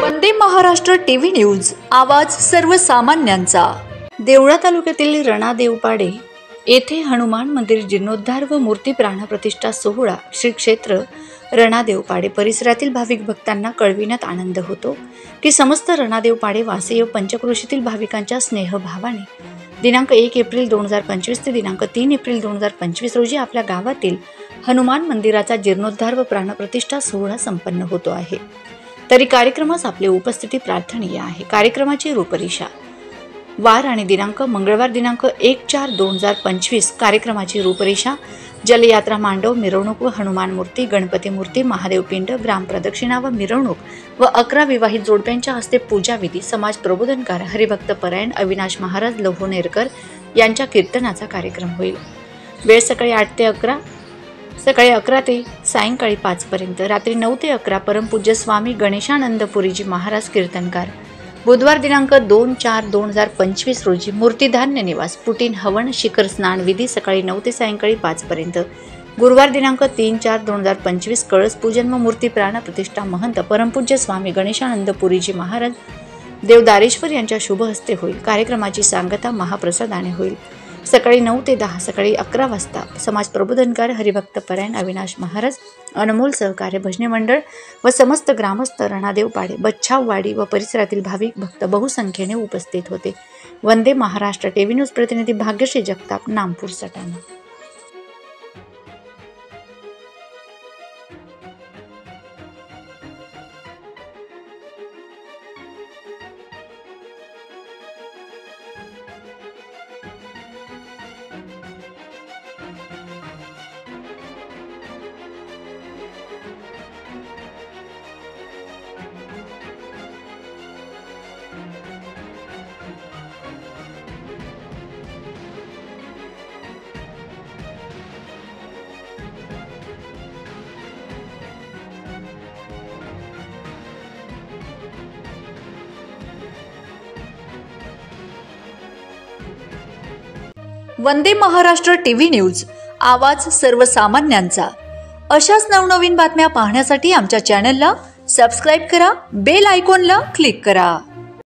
Vande Maharashtra TV news, आवाज सर्वसामान्यांचा। देवळा तालुक्यातील रणादेवपाडे येथे हनुमान मंदिर जीर्णोद्धार व मूर्ती प्राणप्रतिष्ठा सोहळा श्री क्षेत्र रणादेवपाडे परिसरातील भाविक भक्तांना कळविण्यात आनंद होतो की समस्त रणादेवपाडे वासी व पंचक्रोशीतील भाविकांच्या स्नेहभावाने दिनांक 1 एप्रिल 2025 ते दिनांक 3 एप्रिल 2025 रोजी आपल्या गावातील हनुमान मंदिराचा जीर्णोद्धार व प्राणप्रतिष्ठा सोहळा संपन्न होतो आहे। तरी कार्यक्रमास आपली उपस्थिती प्रार्थनीय आहे। कार्यक्रमाची रूपरेषा वार आणि दिनांक मंगळवार दिनांक 1/4/2025 कार्यक्रमाची रूपरेषा जलयात्रा, मांडव, मिरवणूक व हनुमान मूर्ती, गणपती मूर्ती, महादेव पिंड, ग्राम प्रदक्षिणा व मिरवणूक व 11 विवाहित जोडप्यांच्या हस्ते पूजा विधी, समाज प्रबोधनकार हरिभक्त परायण अविनाश महाराज लव्होनेरकर यांच्या कीर्तनाचा कार्यक्रम होईल। वेळ सकाळी 8 ते 11, सकाळी 11 ते सायंकाळी 5 पर्यंत, रात्री 9 ते 11 परमपूज्य स्वामी गणेशानंद पुरीजी महाराज कीर्तनकार। बुधवार दिनांक 2/4/2025 रोजी मूर्तिधान्य निवास, पुटीन हवन, शिखर स्नान विधी सकाळी 9 ते सायंकाळी 5 पर्यंत। गुरुवार दिनांक 3/4/2025 कळस पूजन व मूर्ती प्राण प्रतिष्ठा महंत परमपूज्य स्वामी गणेशानंद पुरीजी महाराज देवदारेश्वर यांच्या शुभ हस्ते होईल। कार्यक्रमाची सांगता महाप्रसादाने होईल। सकाळी 9 ते 10, सकाळी 11 वाजता समाज प्रबोधनकार हरिभक्त परायण अविनाश महाराज, अनमोल सहकार्य भजनी मंडळ व समस्त ग्रामस्थ रणादेवपाडे, बच्छाववाडी व परिसरातील भाविक भक्त बहुसंख्येने उपस्थित होते। वंदे महाराष्ट्र टीव्ही न्यूज प्रतिनिधी भाग्यश्री जगताप, नामपूर सटाणा। वंदे महाराष्ट्र टीव्ही न्यूज, आवाज सर्वसामान्यांचा। अशाच नवनवीन बातम्या पाहण्यासाठी आमच्या चॅनलला सबस्क्राइब करा, बेल आयकॉनला क्लिक करा।